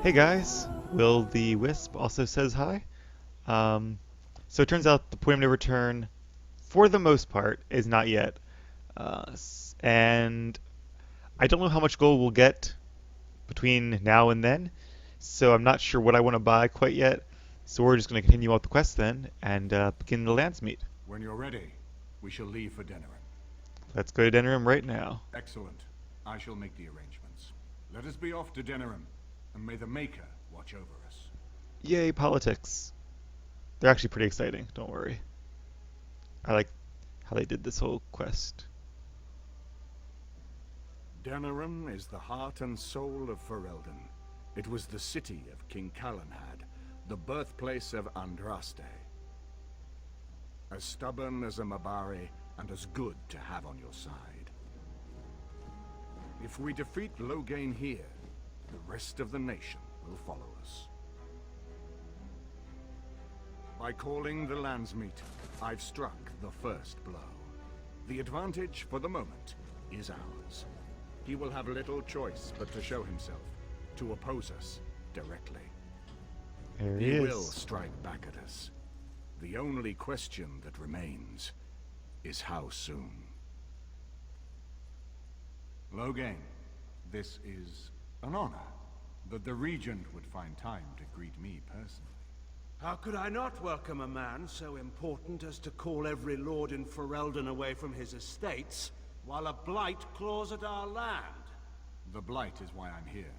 Hey guys, Will the Wisp also says hi. So it turns out the point of no return, for the most part, is not yet. And I don't know how much gold we'll get between now and then, so I'm not sure what I want to buy quite yet. So we're just going to continue out the quest then and begin the lands meet. When you're ready, we shall leave for Denerim. Let's go to Denerim right now. Excellent. I shall make the arrangements. Let us be off to Denerim, and may the Maker watch over us. Yay, politics. They're actually pretty exciting, don't worry. I like how they did this whole quest. Denerim is the heart and soul of Ferelden. It was the city of King Calenhad, the birthplace of Andraste. As stubborn as a Mabari, and as good to have on your side. If we defeat Loghain here, the rest of the nation will follow us. By calling the Landsmeet, I've struck the first blow. The advantage, for the moment, is ours. He will have little choice but to show himself, to oppose us directly. There He he will is. strike back at us. The only question that remains is how soon. Loghain, this is an honor that the Regent would find time to greet me personally. How could I not welcome a man so important as to call every lord in Ferelden away from his estates, while a blight claws at our land? The Blight is why I'm here.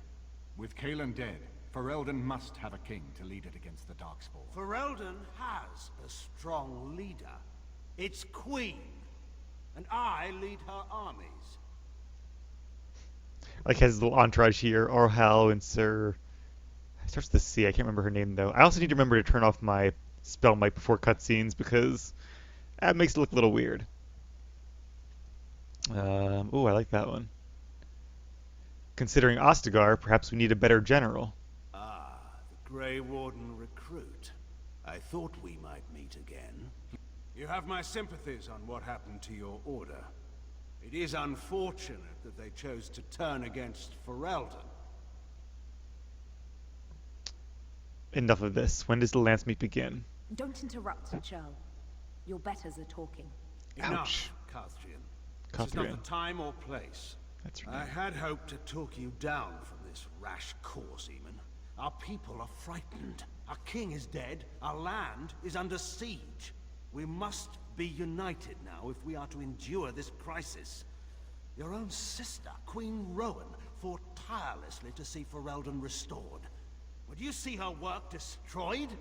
With Cailan dead, Ferelden must have a king to lead it against the Darkspawn. Ferelden has a strong leader. Its queen. And I lead her armies. Like his little entourage here, Arhal and Sir. It starts with a C. I can't remember her name though. I also need to remember to turn off my spell mic before cutscenes because that makes it look a little weird. I like that one. Considering Ostagar, perhaps we need a better general. Ah, the Grey Warden recruit. I thought we might meet again. You have my sympathies on what happened to your order. It is unfortunate that they chose to turn against Ferelden. Enough of this. When does the lance meet begin? Don't interrupt, Churl. Your betters are talking. Ouch. Enough, Catherine. This is not Catherine. the time or place. That's her I name. had hoped to talk you down from this rash course, Eamon. Our people are frightened. Our king is dead. Our land is under siege. We must be united now if we are to endure this crisis. Your own sister, Queen Rowan, fought tirelessly to see Ferelden restored. Would you see her work destroyed?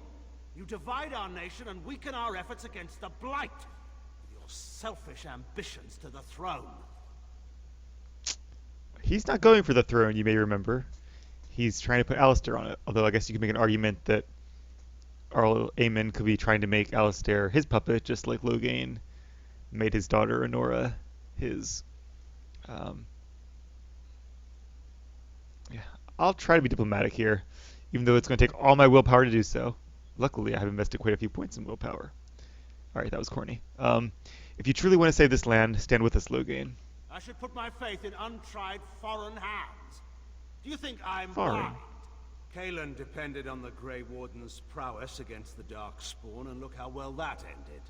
You divide our nation and weaken our efforts against the Blight, with your selfish ambitions to the throne. He's not going for the throne, you may remember. He's trying to put Alistair on it. Although I guess you could make an argument that Arl Eamon could be trying to make Alistair his puppet, just like Loghain made his daughter Honora his. Yeah, I'll try to be diplomatic here, even though it's going to take all my willpower to do so. Luckily, I have invested quite a few points in willpower. Alright, that was corny. If you truly want to save this land, stand with us, Loghain. I should put my faith in untried foreign hands. Do you think I'm Foreign? blind? Cailan depended on the Grey Warden's prowess against the Darkspawn, and look how well that ended.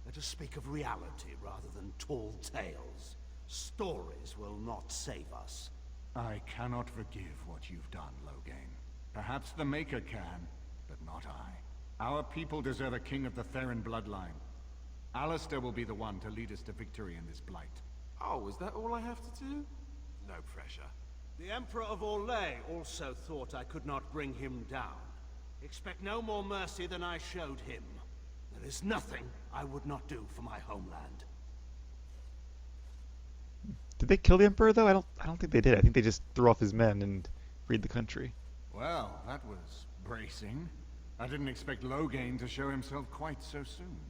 Let us speak of reality rather than tall tales. Stories will not save us. I cannot forgive what you've done, Loghain. Perhaps the Maker can, but not I. Our people deserve a king of the Theron bloodline. Alistair will be the one to lead us to victory in this Blight. Oh, is that all I have to do? No pressure. The Emperor of Orlais also thought I could not bring him down. Expect no more mercy than I showed him. There is nothing I would not do for my homeland. Did they kill the Emperor though? I don't think they did. I think they just threw off his men and freed the country. Well, that was bracing. I didn't expect Loghain to show himself quite so soon.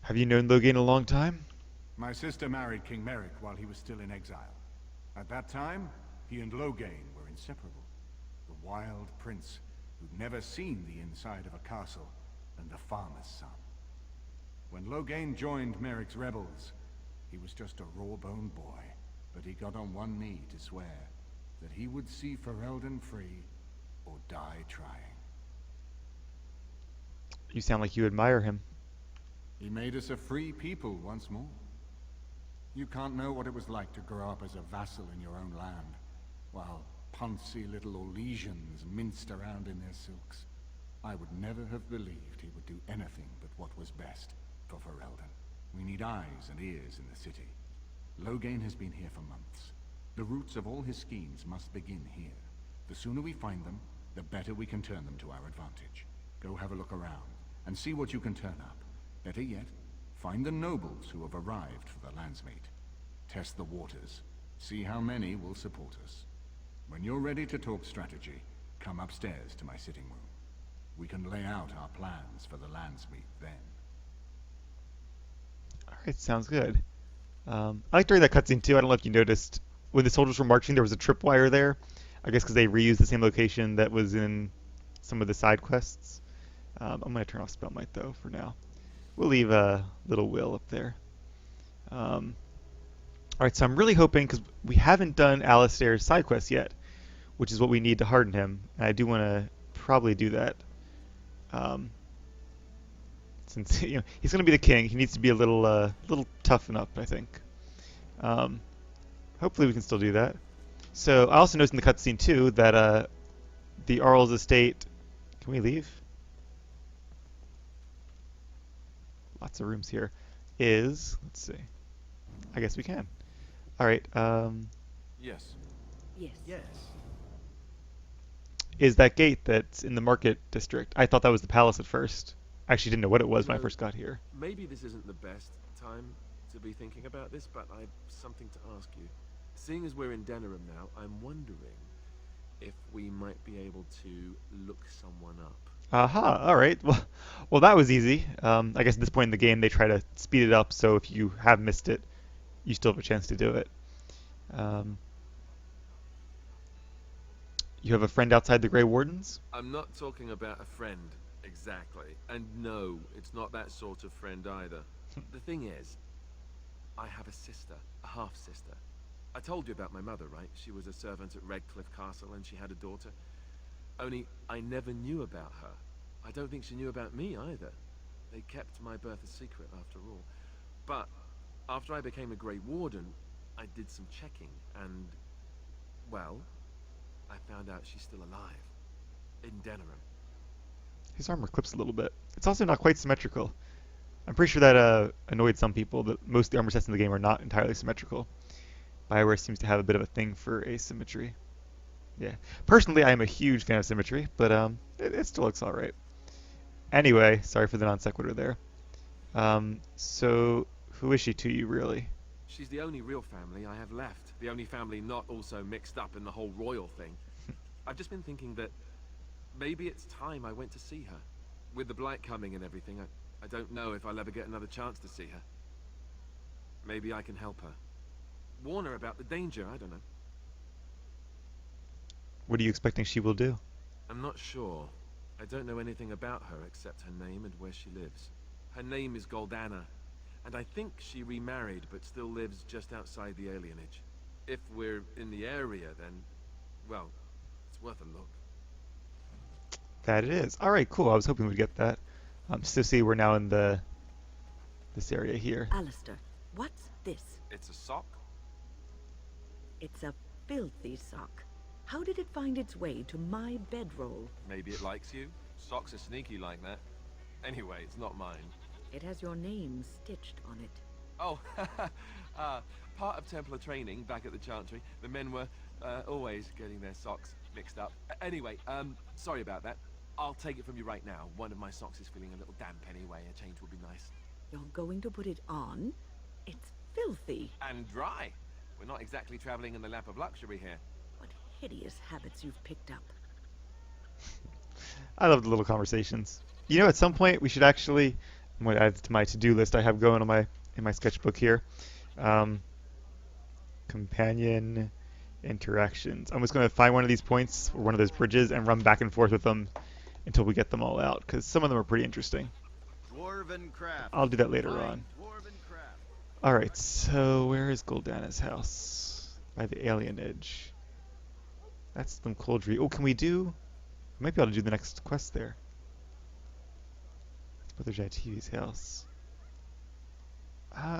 Have you known Loghain a long time? My sister married King Merrick while he was still in exile. At that time, he and Loghain were inseparable. The wild prince who'd never seen the inside of a castle, and the farmer's son. When Loghain joined Merrick's rebels, he was just a raw-boned boy, but he got on one knee to swear. that he would see Ferelden free or die trying. You sound like you admire him. He made us a free people once more. You can't know what it was like to grow up as a vassal in your own land, while poncy little Orlesians minced around in their silks. I would never have believed he would do anything but what was best for Ferelden. We need eyes and ears in the city. Loghain has been here for months. The roots of all his schemes must begin here. The sooner we find them, the better we can turn them to our advantage. Go have a look around, and see what you can turn up. Better yet, find the nobles who have arrived for the landsmate. Test the waters. See how many will support us. When you're ready to talk strategy, come upstairs to my sitting room. We can lay out our plans for the landsmeet then. Alright, sounds good. I like during that cutscene too, I don't know if you noticed, when the soldiers were marching there was a tripwire there. I guess because they reused the same location that was in some of the side quests. I'm going to turn off Spell Might though for now. We'll leave a little will up there. Alright, so I'm really hoping, because we haven't done Alistair's side quest yet, which is what we need to harden him, and I do want to probably do that. Since he's going to be the king, he needs to be a little toughen up, I think. Hopefully we can still do that. So I also noticed in the cutscene too that the Arl's estate. Can we leave? Lots of rooms here. Let's see. I guess we can. All right. Yes. Yes. Yes. Is that gate that's in the market district? I thought that was the palace at first. I actually didn't know what it was when I first got here. Maybe this isn't the best time to be thinking about this, but I've something to ask you. Seeing as we're in Denerim now, I'm wondering if we might be able to look someone up. Aha, alright. Well, that was easy. I guess at this point in the game they try to speed it up, so if you have missed it, you still have a chance to do it. You have a friend outside the Grey Wardens? I'm not talking about a friend, exactly. And no, it's not that sort of friend either. The thing is, I have a sister, a half-sister. I told you about my mother, right? She was a servant at Redcliffe Castle and she had a daughter. Only, I never knew about her. I don't think she knew about me either. They kept my birth a secret after all. But, after I became a Grey Warden, I did some checking and, well, I found out she's still alive. In Denerim. His armor clips a little bit. It's also not quite symmetrical. I'm pretty sure that annoyed some people, that most of the armor sets in the game are not entirely symmetrical. BioWare seems to have a bit of a thing for asymmetry. Yeah. Personally, I am a huge fan of symmetry, but it still looks alright. Anyway, sorry for the non sequitur there. So, who is she to you, really? She's the only real family I have left. The only family not also mixed up in the whole royal thing. I've just been thinking that maybe it's time I went to see her. With the blight coming and everything, I don't know if I'll ever get another chance to see her. Maybe I can help her. Warn her about the danger, I don't know. What are you expecting she will do? I'm not sure. I don't know anything about her except her name and where she lives. Her name is Goldana, and I think she remarried but still lives just outside the alienage. If we're in the area, then, well, it's worth a look. That it is. Alright, cool. I was hoping we'd get that. So see, we're now in this area here. Alistair, what's this? It's a sock? It's a filthy sock. How did it find its way to my bedroll? Maybe it likes you. Socks are sneaky like that. Anyway, it's not mine. It has your name stitched on it. Oh, part of Templar training back at the Chantry, the men were always getting their socks mixed up. Anyway, sorry about that. I'll take it from you right now. One of my socks is feeling a little damp anyway. A change would be nice. You're going to put it on? It's filthy. And dry. We're not exactly traveling in the lap of luxury here. What hideous habits you've picked up. I love the little conversations. You know, at some point we should actually, I'm going to add it to my to-do list I have going on in my sketchbook here. Companion interactions. I'm just going to find one of these points or one of those bridges and run back and forth with them until we get them all out, because some of them are pretty interesting. Dwarven craft. I'll do that later on. Dwarven craft. Alright, so where is Goldana's house? By the alienage. That's some coldry. Oh, can we do... We might be able to do the next quest there. Brother Jativi's house.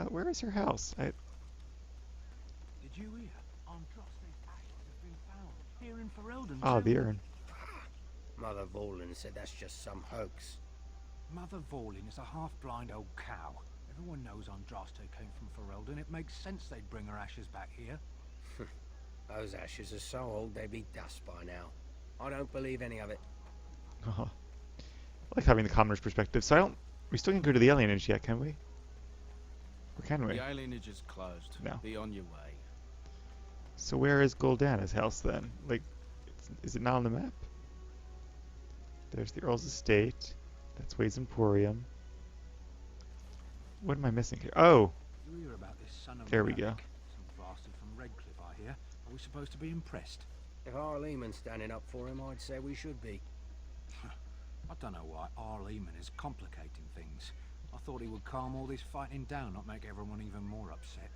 Where is her house? Did you hear? Androste's ashes have been found here in Ferelden. Oh, the urn. Mother Vorlin said that's just some hoax. Mother Vorlin is a half-blind old cow. Everyone knows Andraste came from Ferelden. It makes sense they'd bring her ashes back here. Those ashes are so old they'd be dust by now. I don't believe any of it. Uh-huh. I like having the commoner's perspective. So I don't... We still can't go to the alienage yet, can we? Or can we? The alienage is closed. No. Be on your way. So where is Goldana's house then? Like, is it not on the map? There's the Earl's estate. That's Wade's Emporium. What am I missing here? Oh! You hear about this son of There we Malik? go. Some bastard from Redcliffe, I hear. Are we supposed to be impressed? If Arl Eamon's standing up for him, I'd say we should be. I don't know why Arl Eamon is complicating things. I thought he would calm all this fighting down, not make everyone even more upset.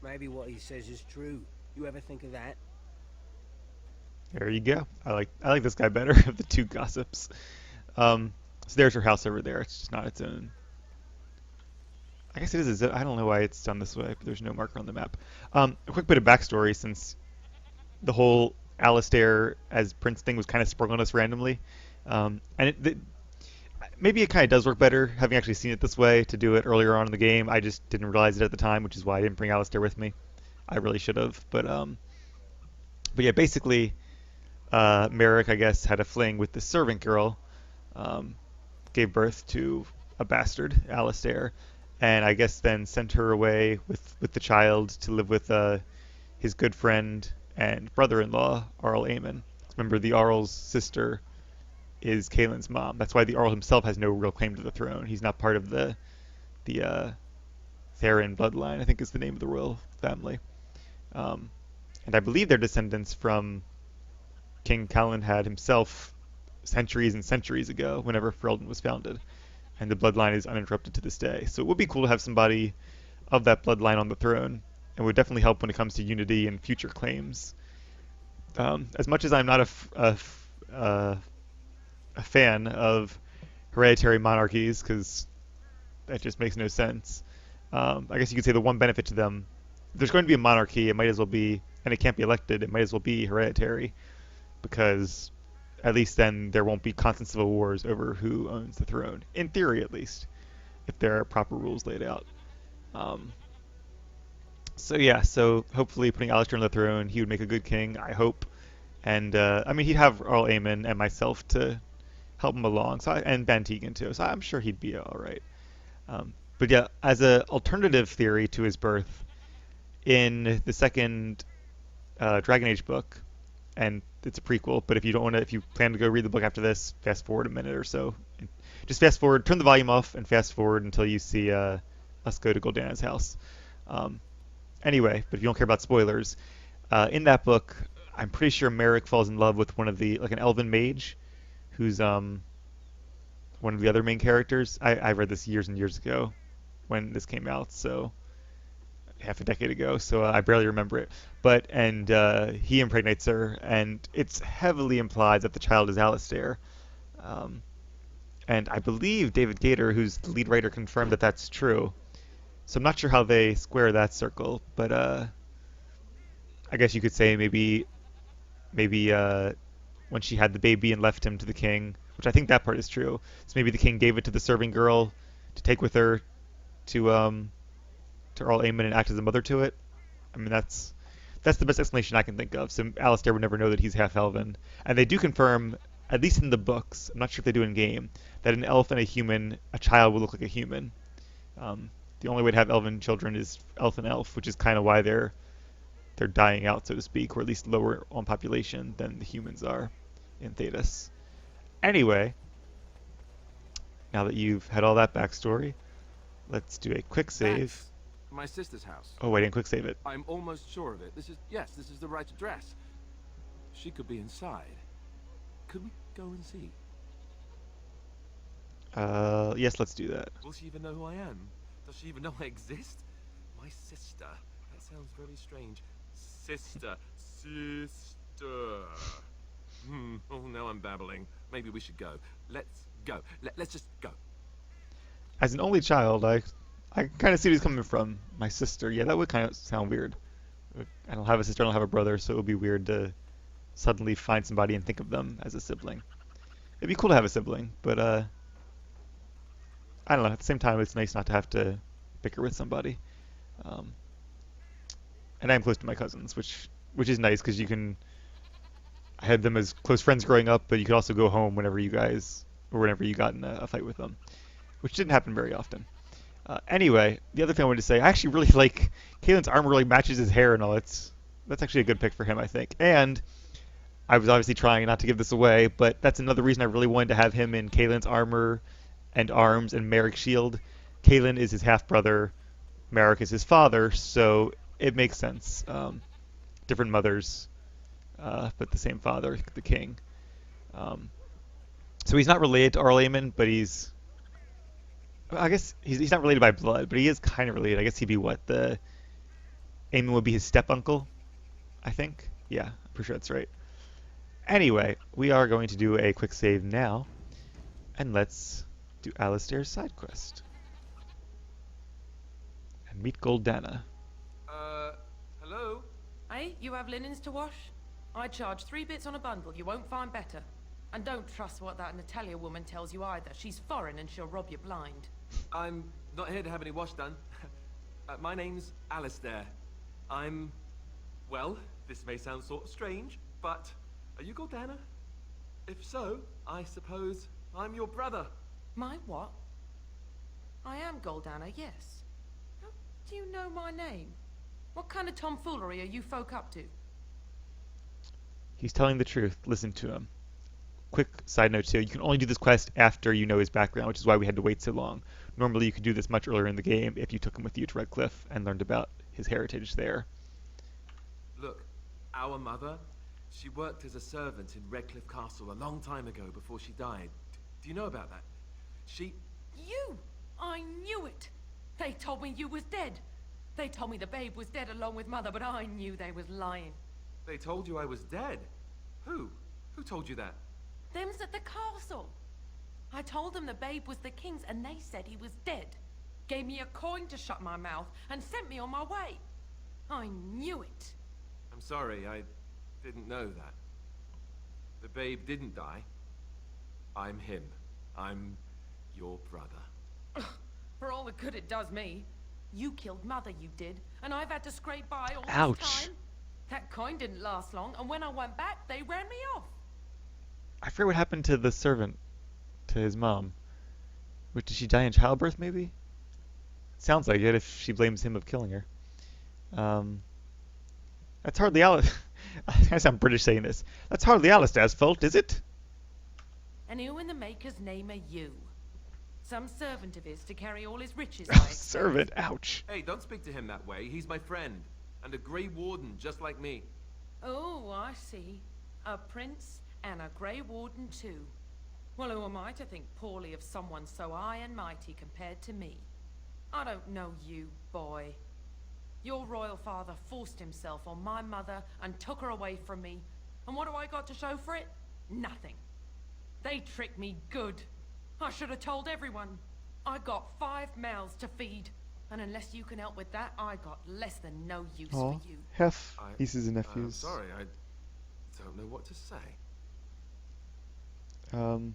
Maybe what he says is true. You ever think of that? There you go. I like this guy better of the two gossips. So there's her house over there. It's just not its own. I guess it is. I don't know why it's done this way, but there's no marker on the map. A quick bit of backstory, since the whole Alistair as Prince thing was kind of sprung on us randomly. Maybe it kind of does work better having actually seen it this way to do it earlier on in the game. I just didn't realize it at the time, which is why I didn't bring Alistair with me. I really should have. But yeah, basically, Merrick, I guess, had a fling with the servant girl, gave birth to a bastard, Alistair, and I guess then sent her away with the child to live with his good friend and brother-in-law, Arl Eamon. Remember, the Arl's sister is Cailin's mom. That's why the Arl himself has no real claim to the throne. He's not part of the Theron bloodline, I think is the name of the royal family. And I believe they're descendants from King Calenhad himself centuries and centuries ago, whenever Ferelden was founded. And the bloodline is uninterrupted to this day. So it would be cool to have somebody of that bloodline on the throne, and would definitely help when it comes to unity and future claims. As much as I'm not a fan of hereditary monarchies, because that just makes no sense, I guess you could say the one benefit to them, if there's going to be a monarchy, it might as well be, and it can't be elected, it might as well be hereditary, because at least then there won't be constant civil wars over who owns the throne, in theory at least, if there are proper rules laid out. So yeah, so hopefully putting Alistair on the throne, he would make a good king, I hope. And I mean, he'd have Arl Eamon and myself to help him along, and Van Tegan too, so I'm sure he'd be all right. But yeah, as an alternative theory to his birth, in the second Dragon Age book, and it's a prequel, but if you don't want to, if you plan to go read the book after this, fast forward a minute or so. Just fast forward, turn the volume off, and fast forward until you see us go to Goldana's house. Anyway, but if you don't care about spoilers, in that book, I'm pretty sure Merrick falls in love with one of the, like an elven mage, who's one of the other main characters. I read this years and years ago when this came out, so half a decade ago, so I barely remember it. And he impregnates her, and it's heavily implied that the child is Alistair. And I believe David Gator, who's the lead writer, confirmed that that's true. So I'm not sure how they square that circle, but I guess you could say maybe when she had the baby and left him to the king, which I think that part is true. So maybe the king gave it to the serving girl to take with her to Arl Eamon and act as a mother to it. I mean, that's the best explanation I can think of. So Alistair would never know that he's half elven. And they do confirm, at least in the books, I'm not sure if they do in game, that an elf and a child will look like a human. The only way to have elven children is elf and elf, which is kind of why they're dying out, so to speak, or at least lower on population than the humans are in Thedas. Anyway, now that you've had all that backstory, let's do a quick save. That's my sister's house. Oh, I didn't quick save it. I'm almost sure of it. This is the right address. She could be inside. Could we go and see? Yes, let's do that. Will she even know who I am? Does she even know I exist? My sister. That sounds very strange. Sister. Duh. Oh, now I'm babbling. Maybe we should go. Let's go. Let's just go. As an only child, I kind of see where he's coming from. My sister, yeah, that would kind of sound weird. I don't have a sister, I don't have a brother, so it would be weird to suddenly find somebody and think of them as a sibling. It'd be cool to have a sibling, but I don't know. At the same time, it's nice not to have to bicker with somebody. Um, and I'm close to my cousins, which is nice because you can. I had them as close friends growing up, but you could also go home whenever you guys or whenever you got in a fight with them, which didn't happen very often. Anyway, the other thing I wanted to say, I actually really like Caelan's armor. Really matches his hair and all. That's actually a good pick for him, I think. And I was obviously trying not to give this away, but that's another reason I really wanted to have him in Caelan's armor and arms and Merrick's shield. Caelan is his half brother. Merrick is his father, so it makes sense. Different mothers, but the same father, the king. So he's not related to Arl Eamon, but I guess he's not related by blood, but he is kind of related. I guess he'd be what? Eamon would be his step uncle, I think. Yeah, I'm pretty sure that's right. Anyway, we are going to do a quick save now, and let's do Alistair's side quest. And meet Goldana. Hello? Hey, you have linens to wash? I charge 3 bits on a bundle, you won't find better. And don't trust what that Natalia woman tells you either. She's foreign and she'll rob you blind. I'm not here to have any wash done. My name's Alistair. Well, this may sound sort of strange, but are you Goldana? If so, I suppose I'm your brother. My what? I am Goldana, yes. How do you know my name? What kind of tomfoolery are you folk up to? He's telling the truth. Listen to him. Quick side note too, you can only do this quest after you know his background, which is why we had to wait so long. Normally you could do this much earlier in the game if you took him with you to Redcliffe and learned about his heritage there. Look, our mother, she worked as a servant in Redcliffe Castle a long time ago before she died. Do you know about that? You! I knew it! They told me you was dead. They told me the babe was dead along with mother, but I knew they was lying. They told you I was dead? Who? Who told you that? Them's at the castle. I told them the babe was the king's and they said he was dead. Gave me a coin to shut my mouth and sent me on my way. I knew it. I'm sorry, I didn't know that. The babe didn't die. I'm him. I'm your brother. For all the good it does me. You killed mother, you did, and I've had to scrape by all Ouch. this time. That coin didn't last long, and when I went back, they ran me off. I forget what happened to the servant, to his mom. Did she die in childbirth, maybe? Sounds like it, if she blames him of killing her. That's hardly I sound British saying this. That's hardly Alistair's fault, is it? And who in the maker's name are you? Some servant of his to carry all his riches, I Oh, expect. servant, ouch. Hey, don't speak to him that way. He's my friend. And a Grey Warden, just like me. Oh, I see. A prince and a Grey Warden too. Well, who am I to think poorly of someone so high and mighty compared to me? I don't know you, boy. Your royal father forced himself on my mother and took her away from me. And what do I got to show for it? Nothing. They tricked me good. I should have told everyone. I got 5 mouths to feed. And unless you can help with that, I got less than no use for you. Hef, nieces and I'm nephews. sorry, I don't know what to say. I'll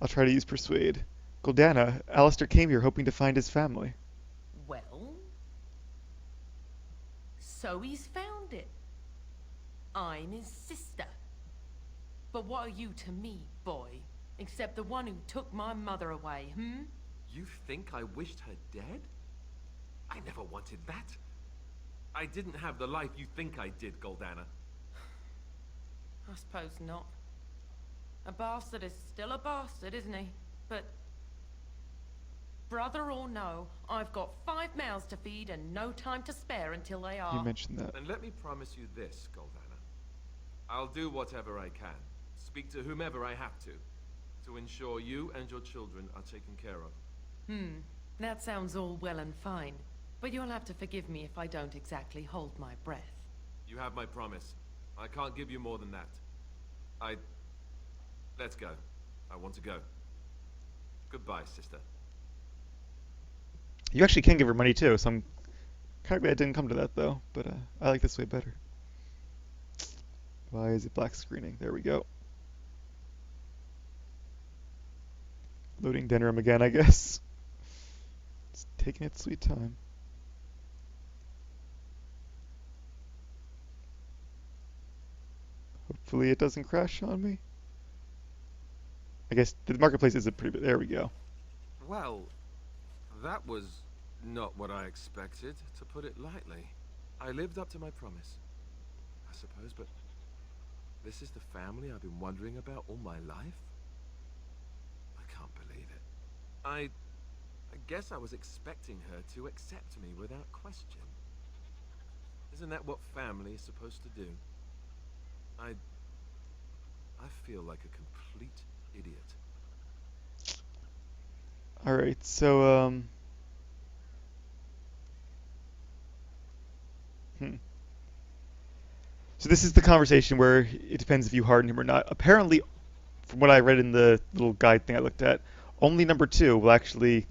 try to use persuade. Goldana, Alistair came here hoping to find his family. Well, so he's found it. I'm his sister. But what are you to me, boy? Except the one who took my mother away, hmm? You think I wished her dead? I never wanted that. I didn't have the life you think I did, Goldana. I suppose not. A bastard is still a bastard, isn't he? But brother or no, I've got 5 mouths to feed and no time to spare until they are. You mentioned that. And let me promise you this, Goldana. I'll do whatever I can. Speak to whomever I have to ensure you and your children are taken care of. That sounds all well and fine. But you'll have to forgive me if I don't exactly hold my breath. You have my promise. I can't give you more than that. Let's go. I want to go. Goodbye, sister. You actually can give her money too, so I'm kind of glad I didn't come to that though, but I like this way better. Why is it black screening? There we go. Loading Denerim again, I guess. It's taking its sweet time. Hopefully it doesn't crash on me. I guess the marketplace is a pretty bit. There we go. Well, that was not what I expected, to put it lightly. I lived up to my promise, I suppose, but this is the family I've been wondering about all my life? I can't believe it. I guess I was expecting her to accept me without question. Isn't that what family is supposed to do? I feel like a complete idiot. Alright, so, So this is the conversation where it depends if you harden him or not. Apparently, from what I read in the little guide thing I looked at, only number 2 will actually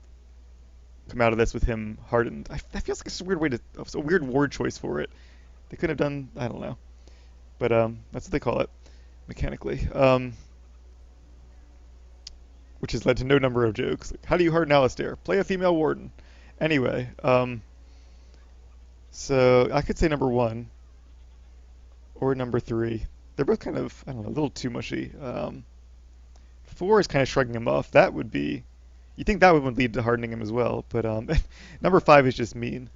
come out of this with him hardened. That feels like it's a weird way to, it's a weird word choice for it. They could have done, I don't know. But that's what they call it, mechanically. Which has led to no number of jokes. Like, how do you harden Alistair? Play a female warden. Anyway, so I could say number 1 or number 3. They're both kind of, I don't know, a little too mushy. 4 is kind of shrugging him off. That would be, you think that would lead to hardening him as well, but number 5 is just mean.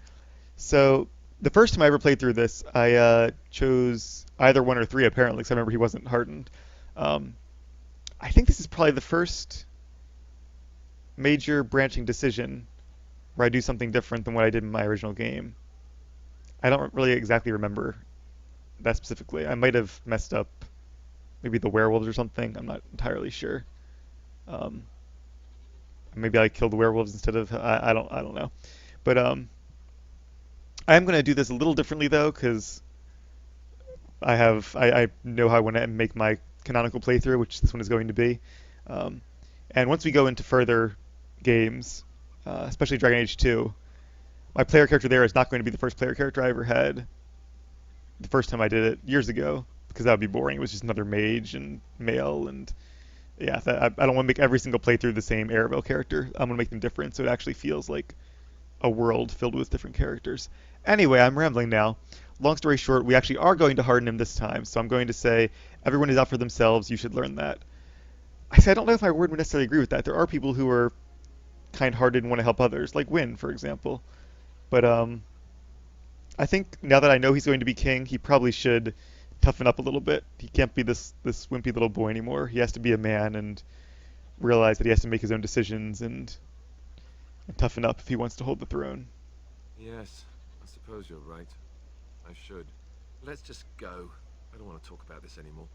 So the first time I ever played through this, I chose either 1 or 3 apparently, because I remember he wasn't hardened. I think this is probably the first major branching decision where I do something different than what I did in my original game. I don't really exactly remember that specifically. I might have messed up maybe the werewolves or something. I'm not entirely sure. Maybe I killed the werewolves instead of I don't know. But I am going to do this a little differently though, because I know how I want to make my canonical playthrough, which this one is going to be. And once we go into further games, especially Dragon Age 2, my player character there is not going to be the first player character I ever had the first time I did it years ago, because that would be boring. It was just another mage and male, and yeah, I don't want to make every single playthrough the same Aravail character. I'm going to make them different, so it actually feels like a world filled with different characters. Anyway, I'm rambling now. Long story short, we actually are going to harden him this time, so I'm going to say, everyone is out for themselves, you should learn that. I don't know if my word would necessarily agree with that. There are people who are kind-hearted and want to help others, like Wynne, for example. But I think now that I know he's going to be king, he probably should toughen up a little bit. He can't be this wimpy little boy anymore. He has to be a man and realize that he has to make his own decisions and toughen up if he wants to hold the throne. Yes, I suppose you're right. I should. Let's just go. I don't want to talk about this anymore.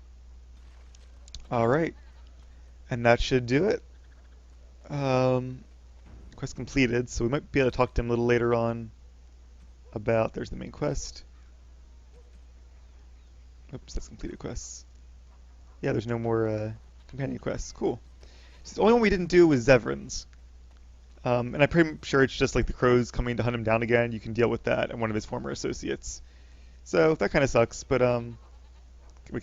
All right. And that should do it. Quest completed, so we might be able to talk to him a little later on about, there's the main quest. Oops, that's completed quests. Yeah, there's no more companion quests. Cool. So the only one we didn't do was Zevran's. And I'm pretty sure it's just like the crows coming to hunt him down again. You can deal with that and one of his former associates. So that kind of sucks, but can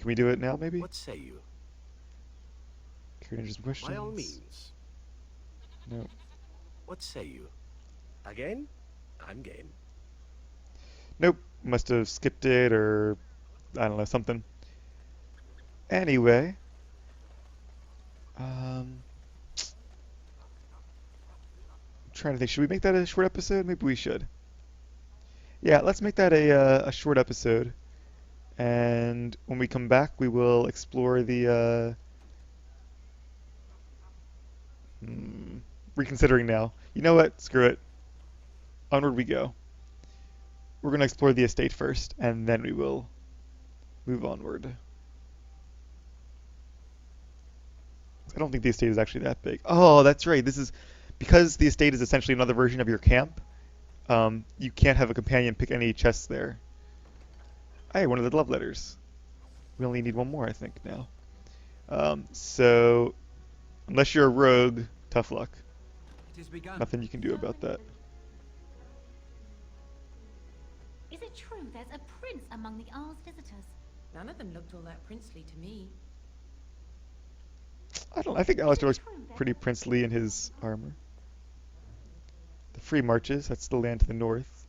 we do it now, maybe? What say you? Carry some questions. By all means. No. What say you? Again? I'm game. Nope. Must have skipped it or I don't know, something. Anyway. I'm trying to think. Should we make that a short episode? Maybe we should. Yeah, let's make that a short episode. And when we come back, we will explore the reconsidering now. You know what? Screw it. Onward we go. We're going to explore the estate first, and then we will move onward. I don't think the estate is actually that big. Oh, that's right. This is because the estate is essentially another version of your camp. You can't have a companion pick any chests there. Hey, one of the love letters. We only need one more, I think, now. So, unless you're a rogue, tough luck. It is begun. Nothing you can do about that. Is it true there's a prince among the Arl's visitors? None of them looked all that princely to me. I think Alistair looks pretty princely in his armor. The Free Marches, that's the land to the north.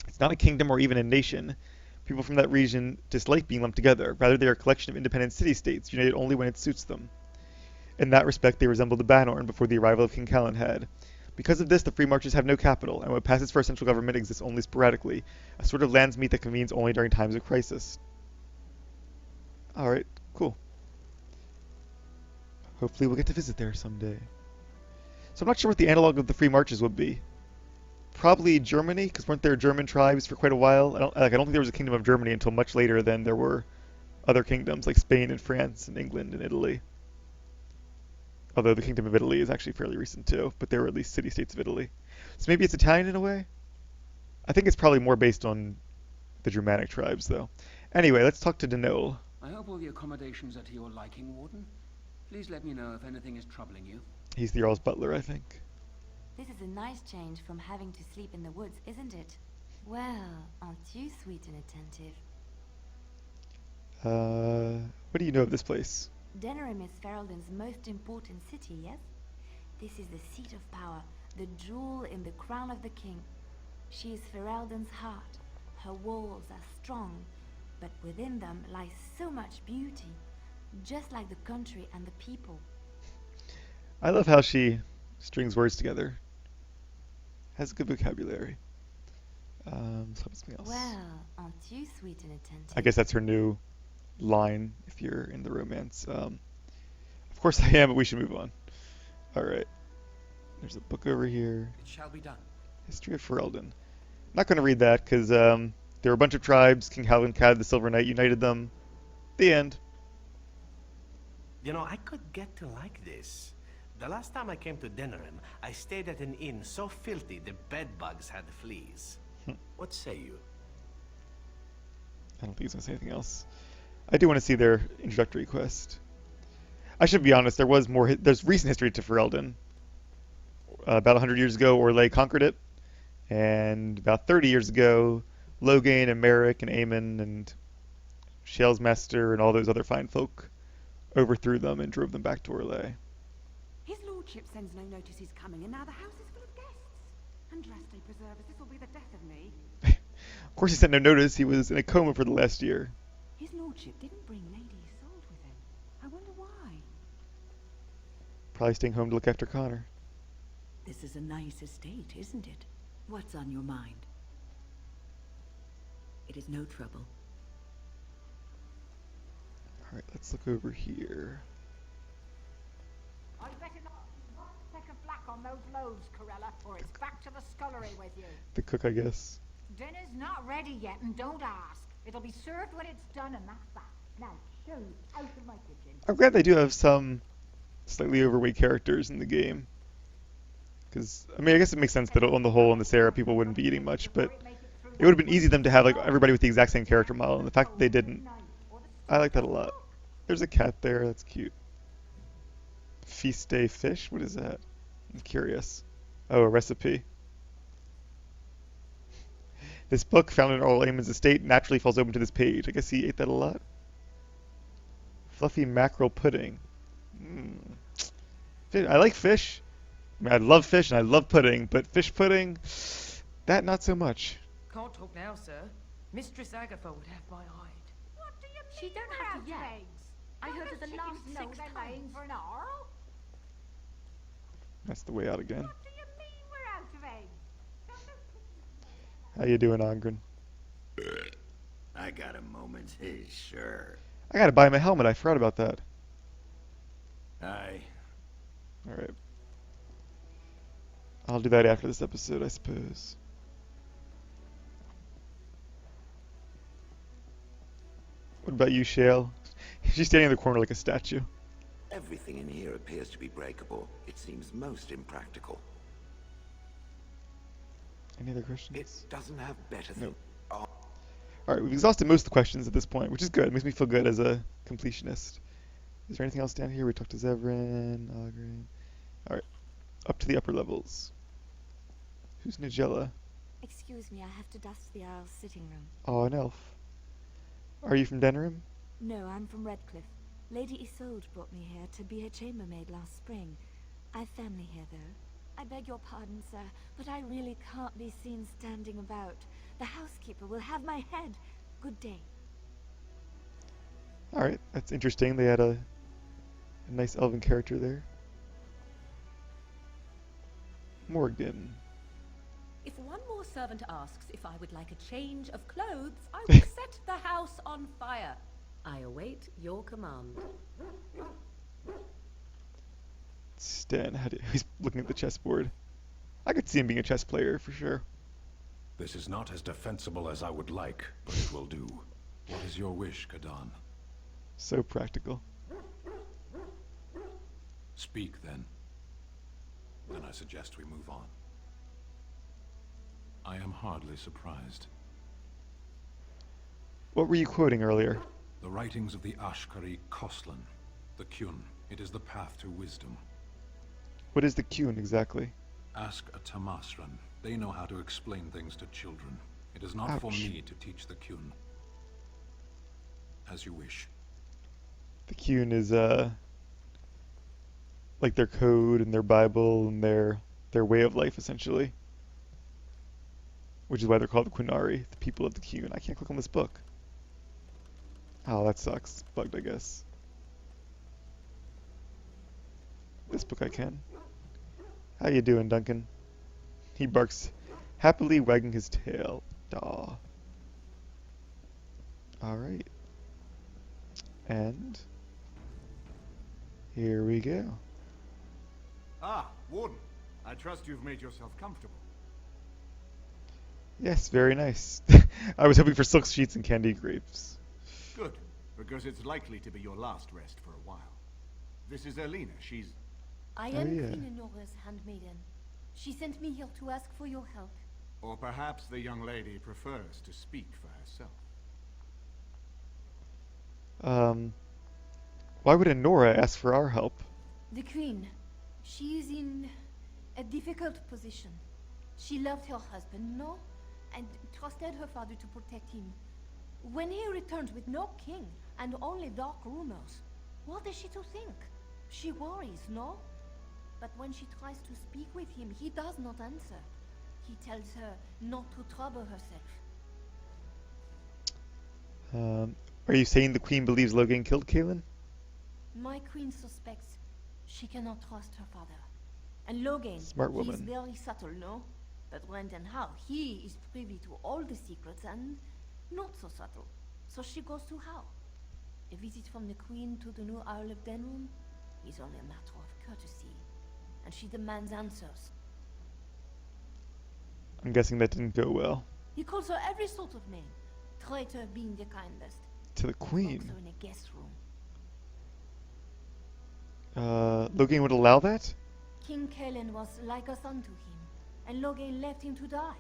It's not a kingdom or even a nation. People from that region dislike being lumped together. Rather, they are a collection of independent city-states, united only when it suits them. In that respect, they resemble the Banorn before the arrival of King Calenhad. Because of this, the Free Marches have no capital, and what passes for a central government exists only sporadically, a sort of landsmeet that convenes only during times of crisis. Alright, cool. Hopefully we'll get to visit there someday. So I'm not sure what the analog of the Free Marches would be. Probably Germany, because weren't there German tribes for quite a while? I don't think there was a kingdom of Germany until much later than there were other kingdoms like Spain and France and England and Italy. Although the Kingdom of Italy is actually fairly recent too, but there were at least city-states of Italy. So maybe it's Italian in a way? I think it's probably more based on the Germanic tribes, though. Anyway, let's talk to Denol. I hope all the accommodations are to your liking, Warden. Please let me know if anything is troubling you. He's the Earl's butler, I think. This is a nice change from having to sleep in the woods, isn't it? Well, aren't you sweet and attentive? What do you know of this place? Denerim is Ferelden's most important city, yes? This is the seat of power, the jewel in the crown of the king. She is Ferelden's heart. Her walls are strong, but within them lies so much beauty, just like the country and the people. I love how she strings words together. Has a good vocabulary. Something else. Well, aren't you sweet and attentive? I guess that's her new line if you're in the romance. Of course I am, but we should move on. Alright. There's a book over here. It shall be done. History of Ferelden. Not going to read that because there were a bunch of tribes. King Calenhad, the Silver Knight, united them. The end. You know, I could get to like this. The last time I came to Denerim, I stayed at an inn so filthy the bed bugs had fleas. What say you? I don't think he's going to say anything else. I do want to see their introductory quest. I should be honest, there's recent history to Ferelden. About 100 years ago, Orlais conquered it. And about 30 years ago, Loghain and Merrick and Eamon and Shalesmaster and all those other fine folk overthrew them and drove them back to Orlais. His lordship sends no notice he's coming, and now the house is full of guests. And rest they preserve us, this will be the death of me. Of course he sent no notice, he was in a coma for the last year. His lordship didn't bring Lady Isolde with him. I wonder why. Probably staying home to look after Connor. This is a nice estate, isn't it? What's on your mind? It is no trouble. Alright, let's look over here. I better not take a black on those loaves, Corella, or it's back to the scullery with you. The cook, I guess. Dinner's not ready yet, and don't ask. It'll be served when it's done, and that's that. Now, show you out of my kitchen. I'm glad they do have some slightly overweight characters in the game. Because, I mean, I guess it makes sense that on the whole in this era people wouldn't be eating much, but it would have been easy them to have like everybody with the exact same character model, and the fact that they didn't, I like that a lot. There's a cat there, that's cute. Feast day fish? What is that? I'm curious. Oh, a recipe. This book, found in Arl Eamon's estate, naturally falls open to this page. I guess he ate that a lot. Fluffy mackerel pudding. I like fish. I mean, I love fish and I love pudding, but fish pudding, that not so much. Can't talk now, sir. Mistress Agatha would have my hide. What do you mean She don't we're have out to of yet. eggs? I heard Don't of the the last chickens know 6 they're laying times. for an Arl? That's the way out again. What do you mean we're out of eggs? How you doing, Angren? I got a moment, sure. I gotta buy my helmet, I forgot about that. Aye. Alright. I'll do that after this episode, I suppose. What about you, Shale? She's standing in the corner like a statue. Everything in here appears to be breakable. It seems most impractical. Any other questions? It doesn't have better No. things. Alright, we've exhausted most of the questions at this point, which is good. It makes me feel good as a completionist. Is there anything else down here? We talked to Zevran, Algrim. Alright, up to the upper levels. Who's Nigella? Excuse me, I have to dust the Earl's sitting room. Oh, an elf. Are you from Denerim? No, I'm from Redcliffe. Lady Isolde brought me here to be her chambermaid last spring. I've family here, though. I beg your pardon, sir, but I really can't be seen standing about. The housekeeper will have my head. Good day. Alright, that's interesting. They had a nice elven character there. Morgan. If one more servant asks if I would like a change of clothes, I will set the house on fire. I await your command. Stan, he's looking at the chessboard. I could see him being a chess player for sure. This is not as defensible as I would like, but it will do. What is your wish, Kadan? So practical. Speak, then. Then I suggest we move on. I am hardly surprised. What were you quoting earlier? The writings of the Ashkari Koslan, the Kyun. It is the path to wisdom. What is the Kyun exactly? Ask a Tamasran. They know how to explain things to children. It is not for me to teach the Kyun. As you wish. The Kyun is like their code and their Bible and their way of life essentially. Which is why they're called the Quinari, the people of the Kyun. I can't click on this book. Oh, that sucks. It's bugged, I guess. This book I can. How you doing, Duncan? He barks, happily wagging his tail. Daw. Alright. And here we go. Ah, Warden. I trust you've made yourself comfortable. Yes, very nice. I was hoping for silk sheets and candy grapes. Good, because it's likely to be your last rest for a while. This is Elena. She's... I am Queen Enora's handmaiden. She sent me here to ask for your help. Or perhaps the young lady prefers to speak for herself. Why would Enora ask for our help? The Queen. She is in a difficult position. She loved her husband, no? And trusted her father to protect him. When he returns with no king and only dark rumors, what is she to think? She worries, no? But when she tries to speak with him, he does not answer. He tells her not to trouble herself. Are you saying the Queen believes Logan killed Kaelin? My Queen suspects she cannot trust her father. And Logan, Smart woman. he's very subtle, no? But Brendan Howe, he is privy to all the secrets and not so subtle. So she goes to Howe. A visit from the Queen to the new Earl of Denerim is only a matter of courtesy. And she demands answers. I'm guessing that didn't go well. He calls her every sort of name. Traitor being the kindest. To the Queen? Also in a guest room. Logan would allow that? King Kaelin was like a son to him, and Logan left him to die.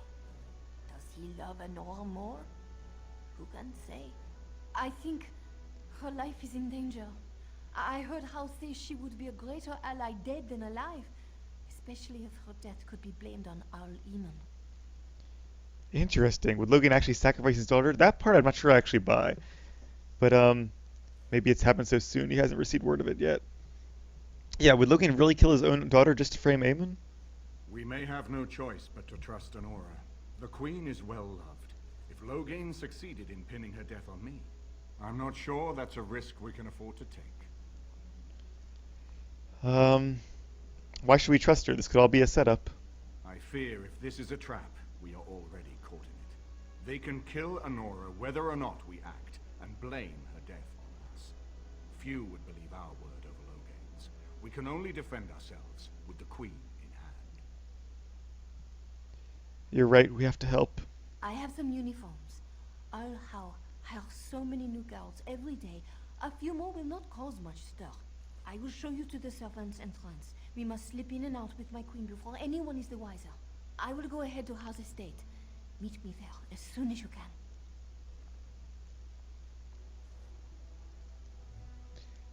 Does he love Enora more? Who can say? I think her life is in danger. I heard Howe say she would be a greater ally dead than alive, especially if her death could be blamed on Arl Eamon. Interesting. Would Logan actually sacrifice his daughter? That part I'm not sure I actually buy. But maybe it's happened so soon he hasn't received word of it yet. Yeah, would Logan really kill his own daughter just to frame Aemon? We may have no choice but to trust Enora. The Queen is well loved. If Logain succeeded in pinning her death on me, I'm not sure that's a risk we can afford to take. Why should we trust her? This could all be a setup. I fear if this is a trap, we are already caught in it. They can kill Enora whether or not we act, and blame her death on us. Few would believe our word over Logain's. We can only defend ourselves with the Queen in hand. You're right, we have to help. I have some uniforms. Earl Howe hires so many new girls every day. A few more will not cause much stir. I will show you to the servants' entrance. We must slip in and out with my queen before anyone is the wiser. I will go ahead to Howe's estate. Meet me there as soon as you can.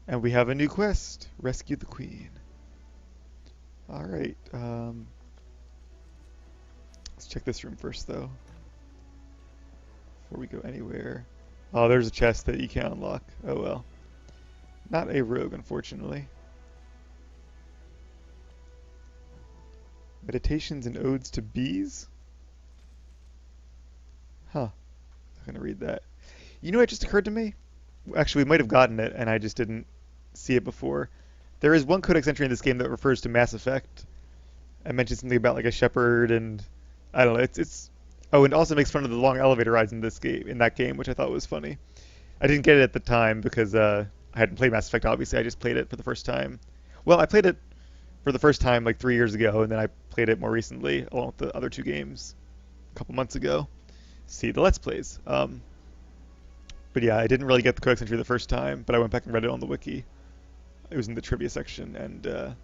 And we have a new quest. Rescue the Queen. Alright. Let's check this room first, though. Before we go anywhere. Oh, there's a chest that you can't unlock. Oh well. Not a rogue, unfortunately. Meditations and Odes to Bees? Huh. I'm gonna read that. You know what just occurred to me? Actually, we might have gotten it, and I just didn't see it before. There is one codex entry in this game that refers to Mass Effect. I mentioned something about like a shepherd, and I don't know. It's oh, and also makes fun of the long elevator rides in this game, in that game, which I thought was funny. I didn't get it at the time because I hadn't played Mass Effect. Obviously, I just played it for the first time. Well, I played it for the first time like 3 years ago, and then I played it more recently along with the other two games a couple months ago. See the Let's Plays. But yeah, I didn't really get the codex entry the first time, but I went back and read it on the wiki. It was in the trivia section, and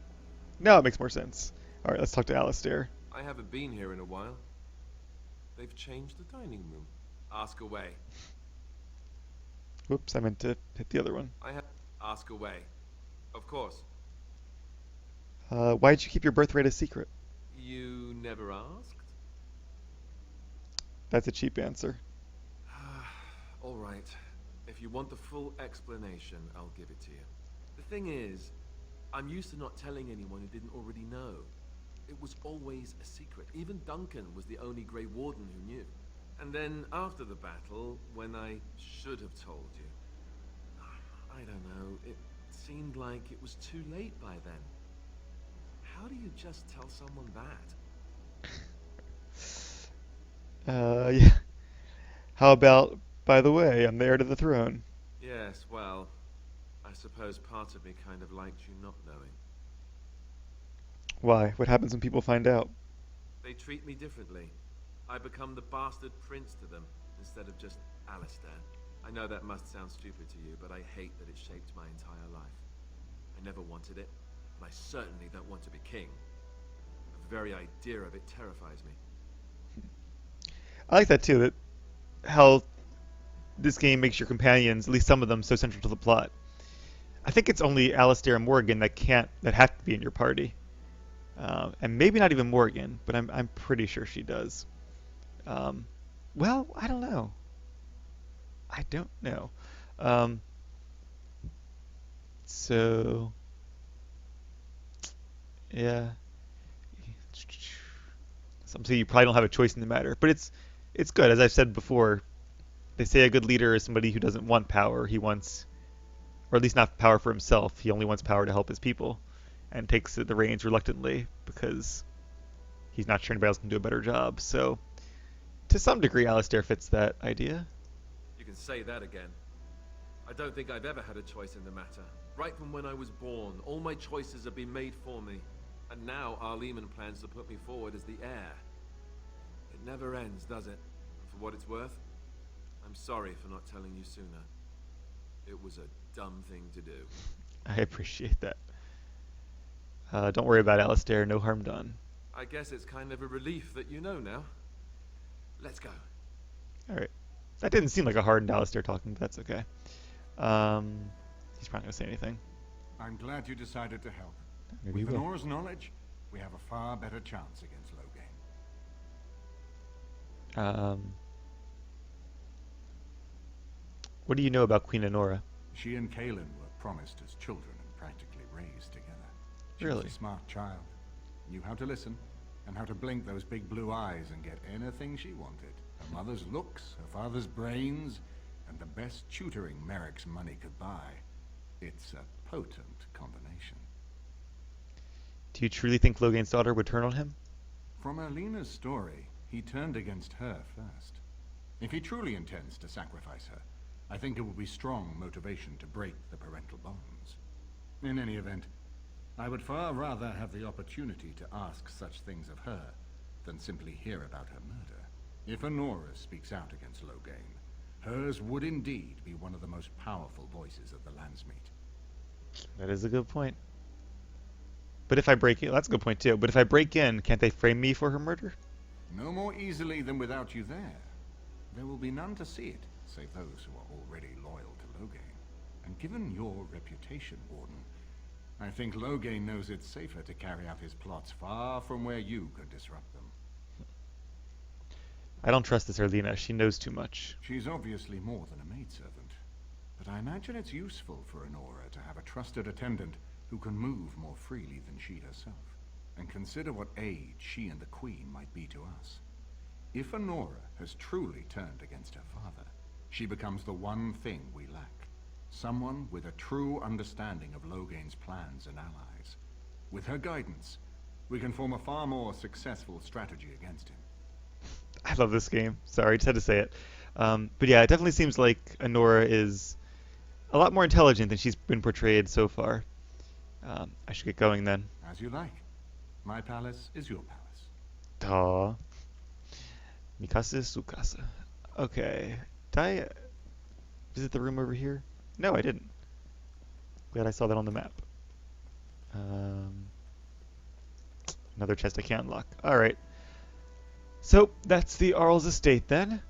now it makes more sense. All right, let's talk to Alistair. I haven't been here in a while. They've changed the dining room. Ask away. Whoops, I meant to hit the other one. Ask away. Of course. Why did you keep your birthright a secret? You never asked? That's a cheap answer. All right. If you want the full explanation, I'll give it to you. The thing is, I'm used to not telling anyone who didn't already know. It was always a secret. Even Duncan was the only Grey Warden who knew. And then after the battle, when I should have told you, I don't know, it seemed like it was too late by then. How do you just tell someone that? Yeah. How about, by the way, I'm the heir to the throne? Yes, well, I suppose part of me kind of liked you not knowing. Why? What happens when people find out? They treat me differently. I become the bastard prince to them, instead of just Alistair. I know that must sound stupid to you, but I hate that it shaped my entire life. I never wanted it, and I certainly don't want to be king. The very idea of it terrifies me. I like that too, that how this game makes your companions, at least some of them, so central to the plot. I think it's only Alistair and Morgan that have to be in your party. And maybe not even Morgan, but I'm pretty sure she does. Well, I don't know. So, yeah. So you probably don't have a choice in the matter, but it's good. As I've said before, they say a good leader is somebody who doesn't want power. He wants, or at least not power for himself. He only wants power to help his people, and takes the reins reluctantly because he's not sure anybody else can do a better job. So, to some degree, Alistair fits that idea. You can say that again. I don't think I've ever had a choice in the matter. Right from when I was born, all my choices have been made for me. And now Arl Eamon plans to put me forward as the heir. It never ends, does it? And for what it's worth, I'm sorry for not telling you sooner. It was a dumb thing to do. I appreciate that. Don't worry about Alistair, no harm done. I guess it's kind of a relief that you know now. Let's go. Alright. That didn't seem like a hardened Alistair talking, but that's okay. He's probably going to say anything. I'm glad you decided to help. Maybe With he will. Honor's knowledge, we have a far better chance against Loghain. What do you know about Queen Honora? She and Kaelin were promised as children and practically raised together. She Really? was a smart child. Knew how to listen, and how to blink those big blue eyes and get anything she wanted. Her mother's looks, her father's brains, and the best tutoring Merrick's money could buy. It's a potent combination. Do you truly think Loghain's daughter would turn on him? From Erlena's story, he turned against her first. If he truly intends to sacrifice her, I think it will be strong motivation to break the parental bonds. In any event, I would far rather have the opportunity to ask such things of her than simply hear about her murder. If Honora speaks out against Loghain, hers would indeed be one of the most powerful voices of the Landsmeet. That is a good point. But if I break in, that's a good point too. But if I break in, can't they frame me for her murder? No more easily than without you there. There will be none to see it, save those who are already loyal to Loghain. And given your reputation, Warden, I think Loghain knows it's safer to carry out his plots far from where you could disrupt them. I don't trust this Erlina. She knows too much. She's obviously more than a maidservant, but I imagine it's useful for Honora to have a trusted attendant who can move more freely than she herself. And consider what aid she and the Queen might be to us. If Honora has truly turned against her father, she becomes the one thing we lack. Someone with a true understanding of Loghain's plans and allies. With her guidance, we can form a far more successful strategy against him. I love this game. Sorry, just had to say it. But yeah, it definitely seems like Honora is a lot more intelligent than she's been portrayed so far. I should get going then. As you like. My palace is your palace. Aww. Mikasa is su casa. Okay. Did I visit the room over here? No, I didn't. Glad I saw that on the map. Another chest I can't unlock. Alright. So, that's the Arl's estate then.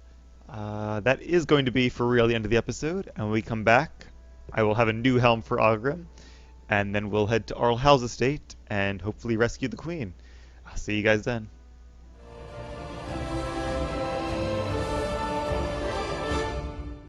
That is going to be for real the end of the episode. And when we come back, I will have a new helm for Ogrim. And then we'll head to Arl Hal's estate and hopefully rescue the Queen. I'll see you guys then.